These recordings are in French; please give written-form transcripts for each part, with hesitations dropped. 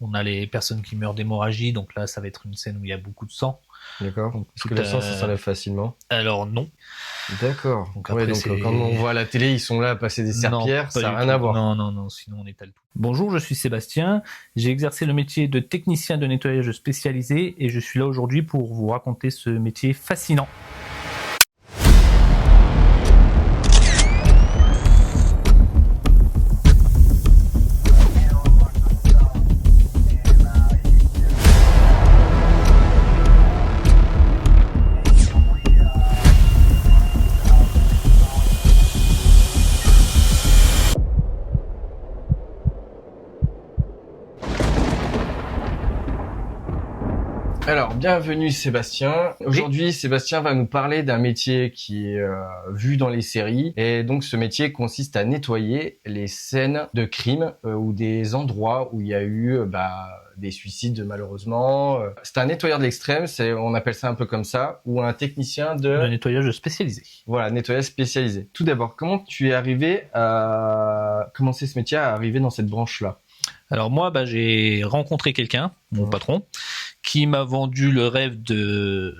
On a les personnes qui meurent d'hémorragie, donc là, ça va être une scène où il y a beaucoup de sang. D'accord. Donc, Est-ce que le sang, ça s'enlève facilement? Alors non. D'accord. Donc Ouais, après, donc quand on voit à la télé, ils sont là à passer des non, serpillères, pas ça du n'a rien tout. à voir. Non, sinon on étale tout. Bonjour, je suis Sébastien. J'ai exercé le métier de technicien de nettoyage spécialisé et je suis là aujourd'hui pour vous raconter ce métier fascinant. Alors, bienvenue Sébastien. Aujourd'hui, Sébastien va nous parler d'un métier qui est vu dans les séries. Et donc, ce métier consiste à nettoyer les scènes de crime ou des endroits où il y a eu des suicides malheureusement. C'est un nettoyeur de l'extrême, on appelle ça un peu comme ça, ou un technicien De nettoyage spécialisé. Voilà, nettoyage spécialisé. Tout d'abord, comment tu es arrivé à commencer ce métier, à arriver dans cette branche-là? Alors moi, j'ai rencontré quelqu'un, mon patron, qui m'a vendu le rêve de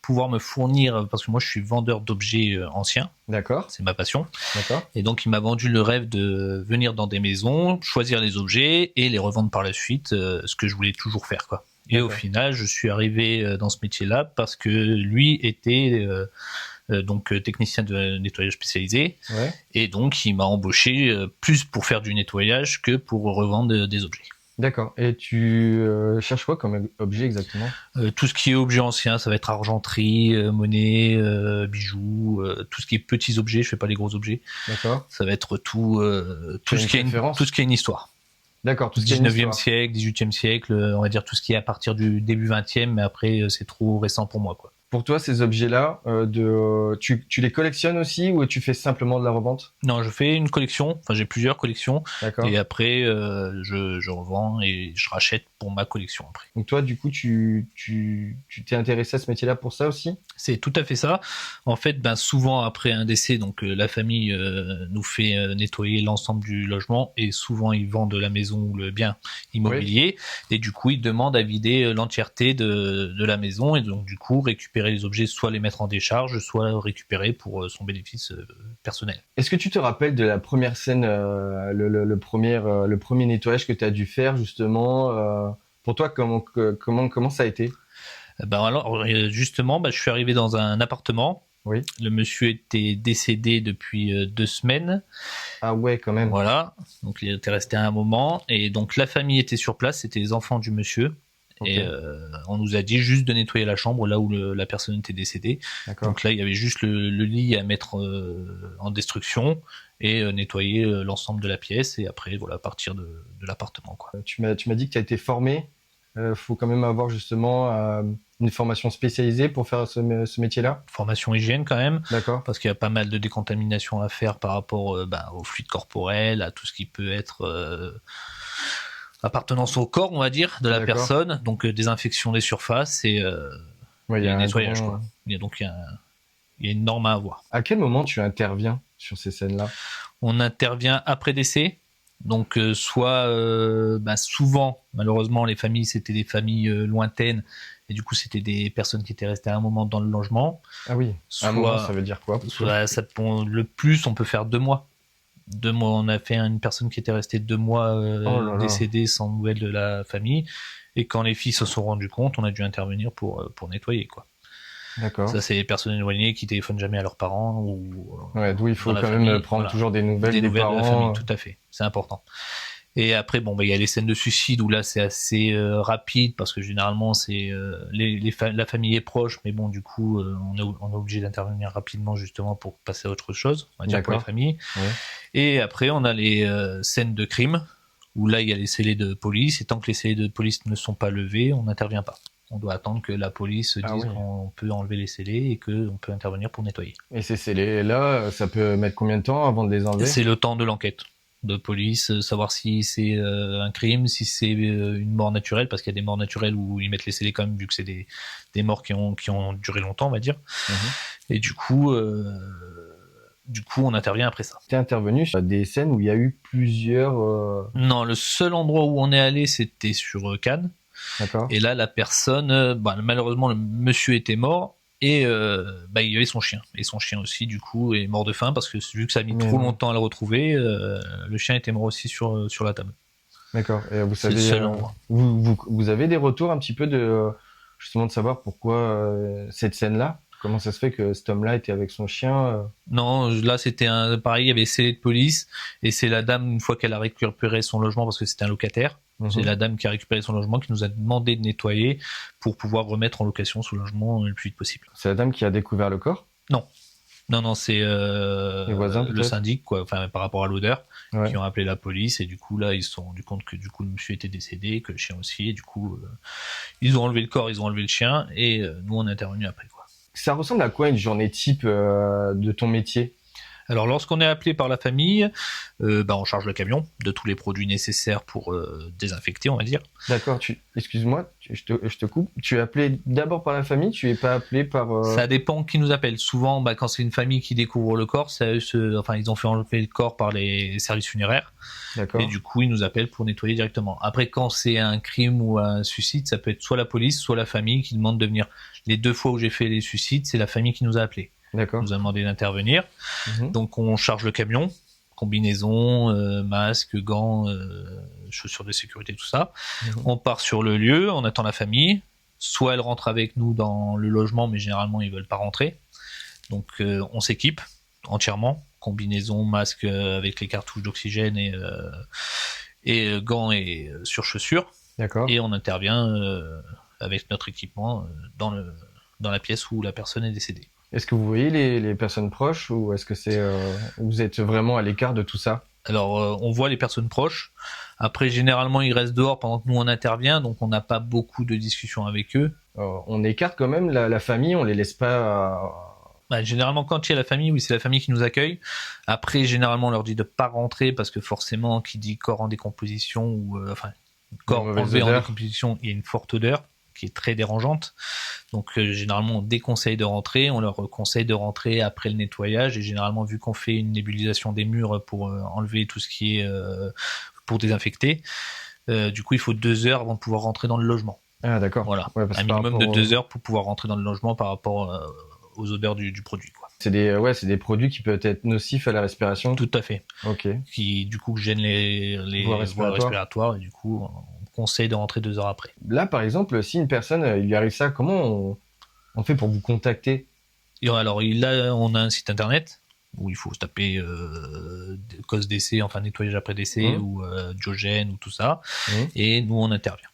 pouvoir me fournir, parce que moi je suis vendeur d'objets anciens. D'accord. C'est ma passion. D'accord. Et donc il m'a vendu le rêve de venir dans des maisons, choisir les objets et les revendre par la suite, ce que je voulais toujours faire, quoi. Et au final, je suis arrivé dans ce métier-là parce que lui était donc technicien de nettoyage spécialisé. Ouais. Et donc il m'a embauché plus pour faire du nettoyage que pour revendre des objets. D'accord. Et tu cherches quoi comme objet exactement? Tout ce qui est objet ancien, ça va être argenterie, monnaie, bijoux, tout ce qui est petits objets. Je fais pas les gros objets. D'accord. Ça va être tout ce qui est une histoire. D'accord. Tout ce qui est 19e siècle, 18e siècle, on va dire tout ce qui est à partir du début 20e, mais après c'est trop récent pour moi, quoi. Pour toi, ces objets-là, tu les collectionnes aussi ou tu fais simplement de la revente? Non, je fais une collection. Enfin, j'ai plusieurs collections. D'accord. Et après, je revends et je rachète pour ma collection après. Donc toi, du coup, tu t'es intéressé à ce métier-là pour ça aussi? C'est tout à fait ça. En fait, souvent après un décès, donc la famille nous fait nettoyer l'ensemble du logement et souvent ils vendent la maison ou le bien immobilier. Oui. Et du coup, ils demandent à vider l'entièreté de la maison et donc du coup récupérer les objets, soit les mettre en décharge, soit récupérer pour son bénéfice personnel. Est-ce que tu te rappelles de la première scène, le premier nettoyage que tu as dû faire justement pour toi, comment ça a été? Alors justement, je suis arrivé dans un appartement. Oui. Le monsieur était décédé depuis 2 semaines. Ah ouais, quand même. Voilà. Donc il était resté un moment et donc la famille était sur place. C'était les enfants du monsieur. Okay. Et on nous a dit juste de nettoyer la chambre là où la personne était décédée. Donc là, il y avait juste le lit à mettre en destruction et nettoyer l'ensemble de la pièce et après voilà partir de l'appartement, quoi. Tu m'as dit que tu as été formé. Faut quand même avoir justement une formation spécialisée pour faire ce métier-là. Formation hygiène quand même. D'accord. Parce qu'il y a pas mal de décontamination à faire par rapport au fluide corporel, à tout ce qui peut être appartenance au corps, on va dire, de la personne. Donc désinfection des surfaces et nettoyage, quoi. Il y a une norme à avoir. À quel moment tu interviens sur ces scènes-là? On intervient après décès. Donc souvent, malheureusement, les familles, c'était des familles lointaines et du coup, c'était des personnes qui étaient restées un moment dans le logement. Ah oui, un moment, ça veut dire quoi? Le plus, on peut faire 2 mois. 2 mois, on a fait une personne qui était restée 2 mois décédée sans nouvelles de la famille. Et quand les filles se sont rendues compte, on a dû intervenir pour nettoyer, quoi. D'accord. Ça, c'est les personnes éloignées qui téléphonent jamais à leurs parents d'où il faut quand même prendre toujours des nouvelles des parents. De la famille, tout à fait. C'est important. Et après, il y a les scènes de suicide où là, c'est assez rapide parce que généralement, c'est la famille est proche, mais bon, du coup, on est obligé d'intervenir rapidement justement pour passer à autre chose, on va dire, pour la famille. Ouais. Et après, on a les scènes de crime où là, il y a les scellés de police et tant que les scellés de police ne sont pas levés, on n'intervient pas. On doit attendre que la police dise qu'on peut enlever les scellés et qu'on peut intervenir pour nettoyer. Et ces scellés-là, ça peut mettre combien de temps avant de les enlever? C'est le temps de l'enquête de police, savoir si c'est un crime, si c'est une mort naturelle, parce qu'il y a des morts naturelles où ils mettent les scellés quand même, vu que c'est des morts qui ont duré longtemps, on va dire. Et du coup, du coup, on intervient après ça. T'es intervenu sur des scènes où il y a eu plusieurs... Non, le seul endroit où on est allé, c'était sur Cannes. D'accord. Et là, la personne, malheureusement, le monsieur était mort. Et il y avait son chien. Et son chien aussi, du coup, est mort de faim parce que vu que ça a mis trop longtemps à le retrouver, le chien était mort aussi sur la table. D'accord. Et vous C'est le savez, seul endroit. vous avez des retours un petit peu de justement de savoir pourquoi cette scène-là? Comment ça se fait que cet homme-là était avec son chien? Non, là c'était pareil, il y avait scellé de police et c'est la dame une fois qu'elle a récupéré son logement parce que c'était un locataire. C'est la dame qui a récupéré son logement qui nous a demandé de nettoyer pour pouvoir remettre en location son logement le plus vite possible. C'est la dame qui a découvert le corps? Non, c'est Les voisins, le peut-être syndic, quoi. Enfin, par rapport à l'odeur, Ouais. qui ont appelé la police et du coup là, ils se sont rendus compte que du coup le monsieur était décédé, que le chien aussi. Et du coup, ils ont enlevé le corps, ils ont enlevé le chien et nous on est intervenu après, quoi. Ça ressemble à quoi une journée type de ton métier? Alors, lorsqu'on est appelé par la famille, on charge le camion de tous les produits nécessaires pour désinfecter, on va dire. D'accord, excuse-moi, je te coupe. Tu es appelé d'abord par la famille, tu es pas appelé par... Ça dépend qui nous appelle. Souvent, quand c'est une famille qui découvre le corps, ils ont fait enlever le corps par les services funéraires. D'accord. Et du coup, ils nous appellent pour nettoyer directement. Après, quand c'est un crime ou un suicide, ça peut être soit la police, soit la famille qui demande de venir. Les 2 fois où j'ai fait les suicides, c'est la famille qui nous a appelés. D'accord. Nous a demandé d'intervenir. Mhm. Donc on charge le camion, combinaison, masque, gants, chaussures de sécurité, tout ça. On part sur le lieu, on attend la famille. Soit elle rentre avec nous dans le logement, mais généralement ils veulent pas rentrer. Donc on s'équipe entièrement, combinaison, masque avec les cartouches d'oxygène et gants et surchaussures. D'accord. Et on intervient avec notre équipement dans la pièce où la personne est décédée. Est-ce que vous voyez les personnes proches ou est-ce que vous êtes vraiment à l'écart de tout ça? Alors, on voit les personnes proches. Après, généralement, ils restent dehors pendant que nous on intervient, donc on n'a pas beaucoup de discussions avec eux. On écarte quand même la famille, on les laisse pas... Généralement, quand il y a la famille, oui, c'est la famille qui nous accueille. Après, généralement, on leur dit de pas rentrer parce que forcément, qui dit corps en décomposition ou corps enlevé en décomposition, il y a une forte odeur qui est très dérangeante. Donc généralement on déconseille de rentrer, on leur conseille de rentrer après le nettoyage et généralement vu qu'on fait une nébulisation des murs pour enlever tout ce qui est pour désinfecter, du coup il faut 2 heures avant de pouvoir rentrer dans le logement. Ah d'accord. Voilà, Ouais, un minimum de 2 heures pour pouvoir rentrer dans le logement par rapport aux odeurs du produit, quoi. C'est des produits qui peuvent être nocifs à la respiration. Tout à fait. Ok. Qui du coup gênent les voies respiratoires et du coup on conseille de rentrer 2 heures après. Là par exemple, si une personne il lui arrive ça, comment on fait pour vous contacter? Et alors on a un site internet où il faut se taper cause décès, enfin nettoyage après décès ou diogène ou tout ça, et nous on intervient.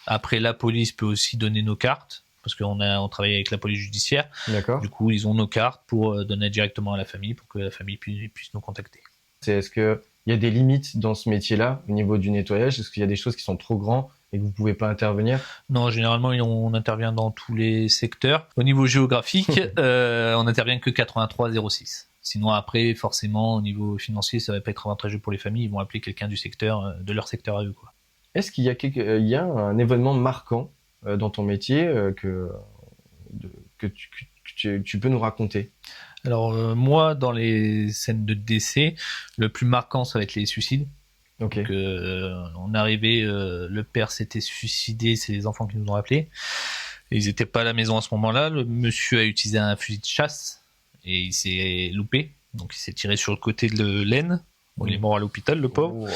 Après la police peut aussi donner nos cartes parce on travaille avec la police judiciaire. D'accord. Du coup ils ont nos cartes pour donner directement à la famille pour que la famille puisse nous contacter. Est-ce que il y a des limites dans ce métier-là au niveau du nettoyage? Est-ce qu'il y a des choses qui sont trop grands et que vous pouvez pas intervenir? Non, généralement on intervient dans tous les secteurs. Au niveau géographique, on intervient que 8306. Sinon après, forcément, au niveau financier, ça va pas être avantageux pour les familles. Ils vont appeler quelqu'un du secteur, de leur secteur à eux, quoi. Est-ce qu'il y a il y a un événement marquant dans ton métier que tu peux nous raconter? Alors moi, dans les scènes de décès, le plus marquant, ça va être les suicides. Ok. Donc, on est arrivé, le père s'était suicidé, c'est les enfants qui nous ont appelés. Et ils étaient pas à la maison à ce moment-là. Le monsieur a utilisé un fusil de chasse et il s'est loupé. Donc il s'est tiré sur le côté de l'aine. Bon, il est mort à l'hôpital, le pauvre. Wow.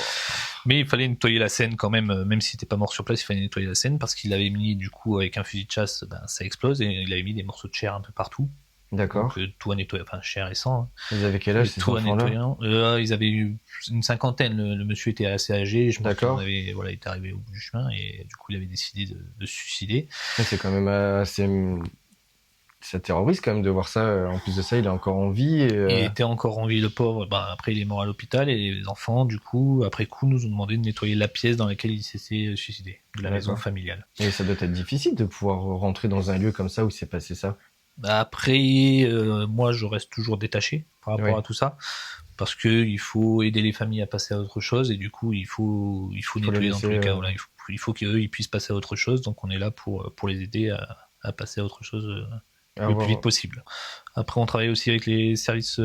Mais il fallait nettoyer la scène quand même s'il n'était pas mort sur place, il fallait nettoyer la scène parce qu'il avait mis, du coup, avec un fusil de chasse, ça explose et il avait mis des morceaux de chair un peu partout. D'accord. Donc, tout à nettoyer, enfin, chair et sang. Hein. Ils avaient quel âge, ces enfants-là? Ils avaient eu une cinquantaine. Le monsieur était assez âgé. Je pense qu'il était arrivé au bout du chemin et du coup, il avait décidé de se suicider. C'est quand même assez... Ça terrorise quand même de voir ça. En plus de ça, il est encore en vie. Il était encore en vie, le pauvre. Après, il est mort à l'hôpital et les enfants, du coup, après coup, nous ont demandé de nettoyer la pièce dans laquelle il s'était suicidé, de la maison familiale. Et ça doit être difficile de pouvoir rentrer dans un lieu comme ça où s'est passé ça. Après, moi, je reste toujours détaché par rapport à tout ça, parce que il faut aider les familles à passer à autre chose et du coup, il faut nettoyer dans tous les cas. Voilà, il faut qu'eux ils puissent passer à autre chose. Donc, on est là pour les aider à passer à autre chose le plus vite possible. Après, on travaille aussi avec les services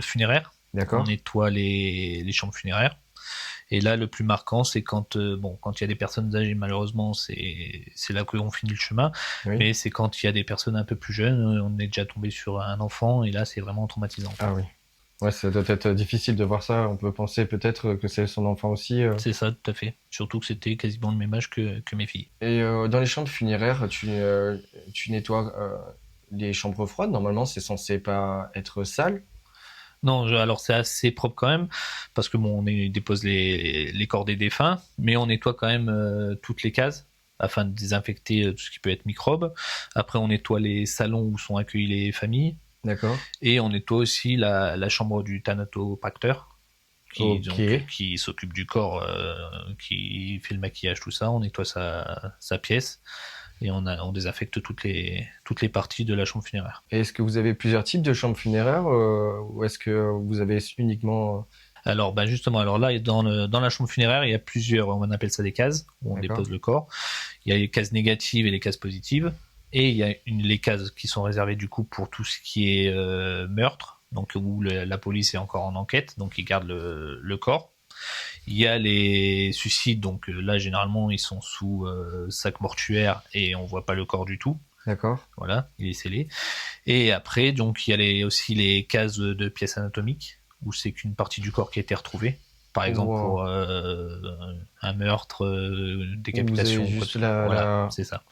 funéraires. D'accord. On nettoie les chambres funéraires. Et là, le plus marquant, c'est quand il y a des personnes âgées, malheureusement, c'est là qu'on finit le chemin. Oui. Mais c'est quand il y a des personnes un peu plus jeunes, on est déjà tombé sur un enfant, et là, c'est vraiment traumatisant. Ah oui. Ouais, ça doit être difficile de voir ça. On peut penser peut-être que c'est son enfant aussi. C'est ça, tout à fait. Surtout que c'était quasiment le même âge que mes filles. Et dans les chambres funéraires, tu nettoies les chambres froides. Normalement, c'est censé pas être sale. Non, alors c'est assez propre quand même, parce que bon, on dépose les corps des défunts, mais on nettoie quand même toutes les cases afin de désinfecter tout ce qui peut être microbes. Après, on nettoie les salons où sont accueillies les familles. D'accord. Et on nettoie aussi la chambre du thanatopracteur qui s'occupe du corps, qui fait le maquillage, tout ça. On nettoie sa pièce et on désinfecte toutes les parties de la chambre funéraire. Et est-ce que vous avez plusieurs types de chambres funéraires ou est-ce que vous avez uniquement... Alors, justement, là, dans la chambre funéraire, il y a plusieurs, on appelle ça des cases, où on dépose le corps. Il y a les cases négatives et les cases positives. Et il y a les cases qui sont réservées du coup pour tout ce qui est meurtre, donc où la police est encore en enquête, donc ils gardent le corps. Il y a les suicides, donc là généralement ils sont sous sac mortuaire et on voit pas le corps du tout. D'accord. Voilà, il est scellé. Et après, donc il y a aussi les cases de pièces anatomiques, où c'est qu'une partie du corps qui a été retrouvée. Par exemple, pour un meurtre, décapitation. Juste voilà, c'est ça.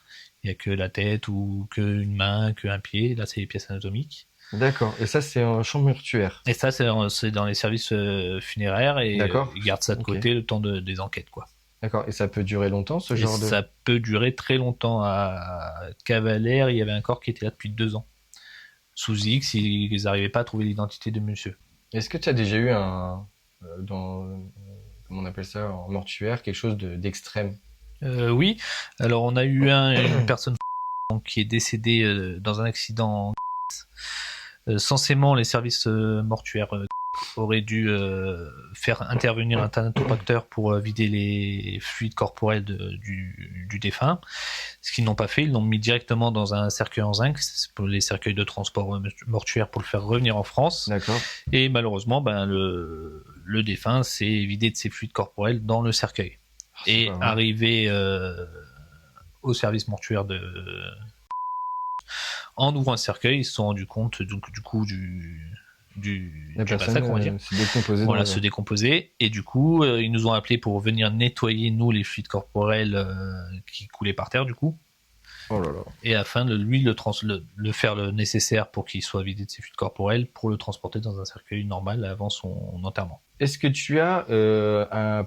Il n'y a que la tête ou qu'une main, qu'un pied. Là, c'est les pièces anatomiques. D'accord. Et ça, c'est en chambre mortuaire. Et ça, c'est dans les services funéraires et ils gardent ça de côté le temps des enquêtes, quoi. D'accord. Et ça peut durer longtemps, ce genre de... Ça peut durer très longtemps. À Cavalère, il y avait un corps qui était là depuis 2 ans. Sous X, ils n'arrivaient pas à trouver l'identité de monsieur. Est-ce que tu as déjà eu comment on appelle ça, en mortuaire, quelque chose d'extrême? Oui. Alors, on a eu une personne qui est décédée dans un accident. Censément, les services mortuaires auraient dû faire intervenir un thanatopracteur pour vider les fluides corporels du défunt. Ce qu'ils n'ont pas fait, ils l'ont mis directement dans un cercueil en zinc, c'est pour les cercueils de transport mortuaire pour le faire revenir en France. D'accord. Et malheureusement, le défunt s'est vidé de ses fluides corporels dans le cercueil. Et arrivé au service mortuaire en ouvrant un cercueil, ils se sont rendus compte du massacre, on va dire. Se décomposer. Et du coup, ils nous ont appelés pour venir nettoyer, nous, les fluides corporels qui coulaient par terre, du coup. Oh là là. Et afin de lui le faire le nécessaire pour qu'il soit vidé de ses fluides corporels, pour le transporter dans un cercueil normal avant son enterrement. Est-ce que tu as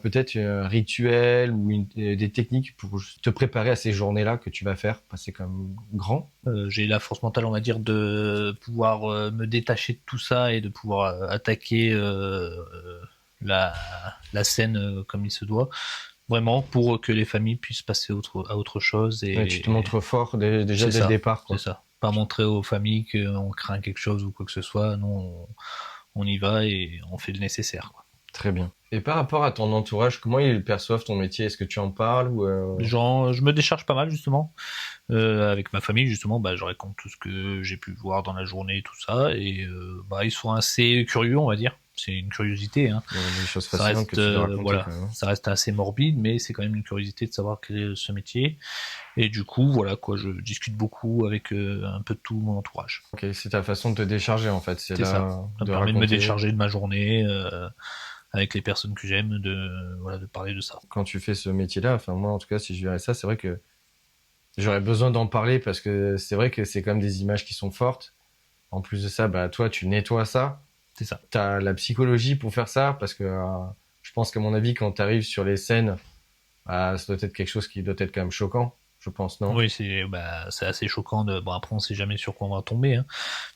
peut-être un rituel ou des techniques pour te préparer à ces journées-là que tu vas faire, passer comme grand? J'ai la force mentale, on va dire, de pouvoir me détacher de tout ça et de pouvoir attaquer la scène comme il se doit. Vraiment, pour que les familles puissent passer à autre chose. Et tu te montres fort déjà dès le départ, quoi. C'est ça. Pas montrer aux familles qu'on craint quelque chose ou quoi que ce soit. Non, on y va et on fait le nécessaire, quoi. Très bien. Et par rapport à ton entourage, comment ils perçoivent ton métier? Est-ce que tu en parles ou je me décharge pas mal, justement. Avec ma famille, justement, je raconte tout ce que j'ai pu voir dans la journée, tout ça. Et ils sont assez curieux, on va dire. C'est une curiosité, hein. Des choses fascinantes que tu dois raconter, voilà, quand même. ça reste assez morbide, mais c'est quand même une curiosité de savoir quel est ce métier. Et du coup, voilà, quoi, je discute beaucoup avec un peu de tout mon entourage. Ok, c'est ta façon de te décharger, en fait. C'est ça. Ça me permet de me décharger de ma journée avec les personnes que j'aime, de parler de ça. Quand tu fais ce métier-là, enfin moi en tout cas, si je verrais ça, c'est vrai que j'aurais besoin d'en parler parce que c'est vrai que c'est quand même des images qui sont fortes. En plus de ça, toi, tu nettoies ça. C'est ça. T'as la psychologie pour faire ça parce que je pense qu'à mon avis, quand t'arrives sur les scènes, ça doit être quelque chose qui doit être quand même choquant, je pense, non? Oui, c'est assez choquant. Après, on sait jamais sur quoi on va tomber, hein,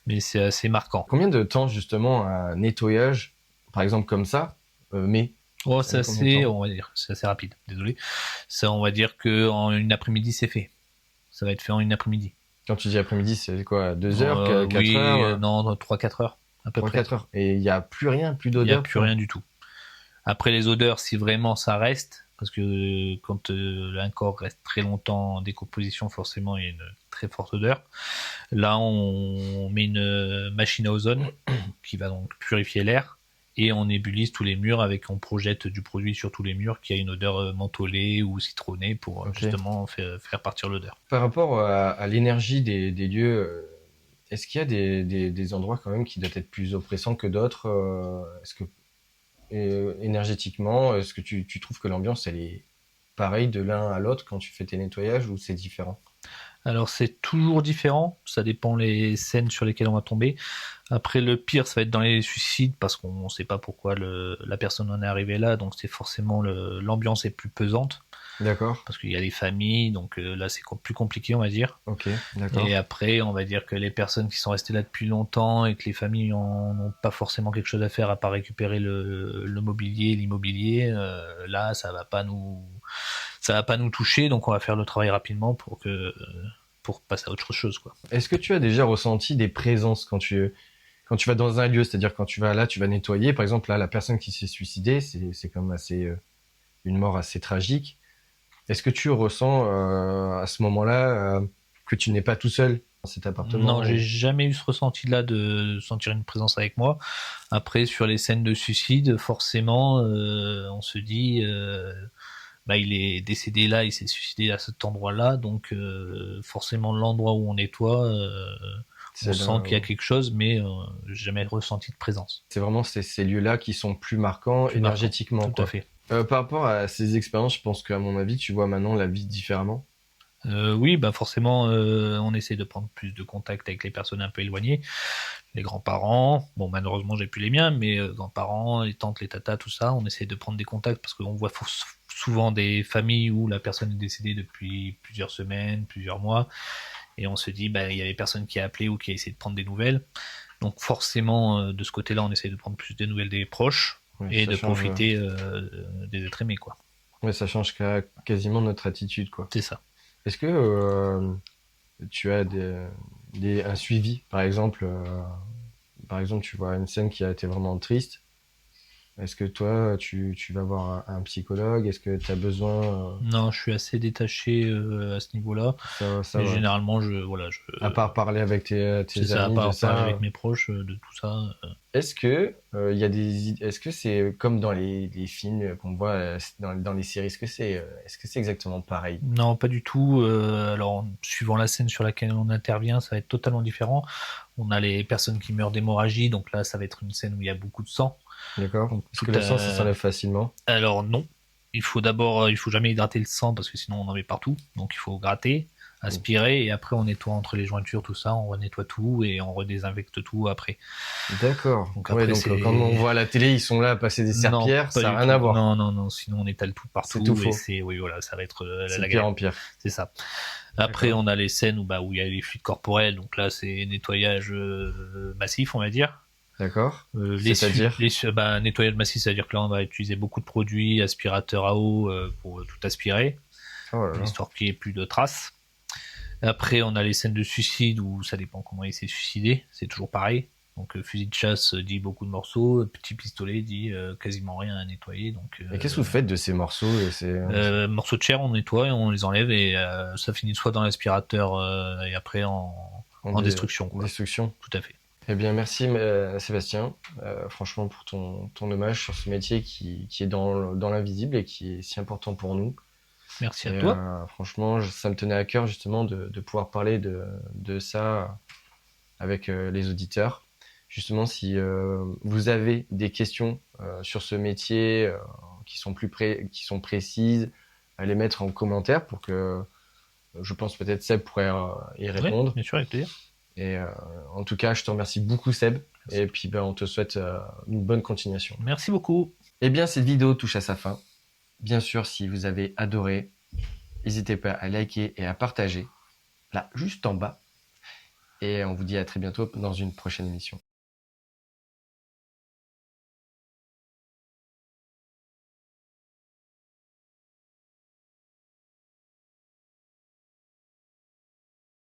mais c'est assez marquant. Combien de temps, justement, un nettoyage, par exemple, comme ça, c'est assez rapide, désolé. Ça, on va dire qu'en une après-midi, c'est fait. Ça va être fait en une après-midi. Quand tu dis après-midi, c'est quoi, 2 heures, 4 heures? Non, 3-4 heures, à peu près. 3-4 heures. Et il n'y a plus rien, plus d'odeur? Il n'y a plus rien du tout. Après les odeurs, si vraiment ça reste, parce que quand un corps reste très longtemps en décomposition, forcément, il y a une très forte odeur. Là, on met une machine à ozone qui va donc purifier l'air et on ébulise tous les murs on projette du produit sur tous les murs qui a une odeur mentholée ou citronnée pour justement faire partir l'odeur. Par rapport à l'énergie des lieux, est-ce qu'il y a des endroits quand même qui doivent être plus oppressants que d'autres Est-ce que énergétiquement, est-ce que tu trouves que l'ambiance elle est pareille de l'un à l'autre quand tu fais tes nettoyages ou c'est différent? Alors c'est toujours différent, ça dépend les scènes sur lesquelles on va tomber. Après le pire ça va être dans les suicides parce qu'on ne sait pas pourquoi la personne en est arrivée là, donc c'est forcément l'ambiance est plus pesante. D'accord. Parce qu'il y a des familles, donc là c'est plus compliqué on va dire. Ok, d'accord. Et après on va dire que les personnes qui sont restées là depuis longtemps et que les familles n'ont pas forcément quelque chose à faire à part récupérer le mobilier, l'immobilier, là ça va pas nous toucher, donc on va faire le travail rapidement pour passer à autre chose, quoi. Est-ce que tu as déjà ressenti des présences quand tu vas dans un lieu, c'est-à-dire quand tu vas là, tu vas nettoyer, par exemple là la personne qui s'est suicidée, c'est quand même assez une mort assez tragique. Est-ce que tu ressens à ce moment-là que tu n'es pas tout seul dans cet appartement? Non, j'ai jamais eu ce ressenti-là de sentir une présence avec moi. Après, sur les scènes de suicide, forcément, on se dit, il est décédé là, il s'est suicidé à cet endroit-là, donc forcément l'endroit où on nettoie, on sent qu'il y a quelque chose, mais jamais ressenti de présence. C'est vraiment ces lieux-là qui sont plus marquants énergétiquement. Tout à fait. Par rapport à ces expériences, je pense qu'à mon avis, tu vois maintenant la vie différemment. Oui, forcément, on essaie de prendre plus de contact avec les personnes un peu éloignées, les grands-parents. Bon, malheureusement, j'ai plus les miens, mais grands-parents, les tantes, les tatas, tout ça, on essaie de prendre des contacts parce qu'on voit souvent des familles où la personne est décédée depuis plusieurs semaines, plusieurs mois, et on se dit, il y avait personne qui a appelé ou qui a essayé de prendre des nouvelles. Donc forcément, de ce côté-là, on essaie de prendre plus de nouvelles des proches et de profiter des êtres aimés, quoi. Ouais, ça change quasiment notre attitude, quoi. C'est ça. Est-ce que tu as un suivi, par exemple, tu vois une scène qui a été vraiment triste. Est-ce que toi, tu vas voir un psychologue? Est-ce que tu as besoin Non, je suis assez détaché à ce niveau-là. Mais généralement, à part parler avec tes amis, à part parler avec mes proches de tout ça. Est-ce que est-ce que c'est comme dans les films qu'on voit dans les séries? Est-ce que c'est exactement pareil? Non, pas du tout. Alors, suivant la scène sur laquelle on intervient, ça va être totalement différent. On a les personnes qui meurent d'hémorragie, donc là, ça va être une scène où il y a beaucoup de sang. D'accord. Est-ce que le sang, ça s'enlève facilement? Alors non. Il faut jamais hydrater le sang parce que sinon on en met partout. Donc il faut gratter, aspirer et après on nettoie entre les jointures, tout ça, on nettoie tout et on redésinfecte tout après. D'accord. Donc quand on voit à la télé, ils sont là à passer des serpillères, ça n'a rien à voir. Non, sinon on étale tout partout. C'est tout faux. Ça va être la pire en pire. C'est ça. Après on a les scènes où il y a les fluides corporels, donc là c'est nettoyage massif, on va dire. D'accord. C'est-à-dire nettoyage massif, c'est-à-dire que là on va utiliser beaucoup de produits, aspirateurs à eau pour tout aspirer, histoire qu'il n'y ait plus de traces. Après on a les scènes de suicide où ça dépend comment il s'est suicidé, c'est toujours pareil. Donc fusil de chasse dit beaucoup de morceaux, petit pistolet dit quasiment rien à nettoyer. Donc, et qu'est-ce que vous faites de ces morceaux morceaux de chair, on nettoie et on les enlève et ça finit soit dans l'aspirateur et après en destruction. Destruction. Tout à fait. Eh bien, merci Sébastien, franchement pour ton hommage sur ce métier qui est dans l'invisible et qui est si important pour nous. Merci à toi. Franchement, ça me tenait à cœur justement de pouvoir parler de ça avec les auditeurs. Justement, si vous avez des questions sur ce métier qui sont précises, à les mettre en commentaire pour que je pense peut-être Seb pourrait y répondre. Oui, bien sûr, avec plaisir. Et en tout cas, je te remercie beaucoup Seb. Merci. Et puis on te souhaite une bonne continuation. Merci beaucoup. Eh bien, cette vidéo touche à sa fin. Bien sûr, si vous avez adoré, n'hésitez pas à liker et à partager, là, juste en bas. Et on vous dit à très bientôt dans une prochaine émission.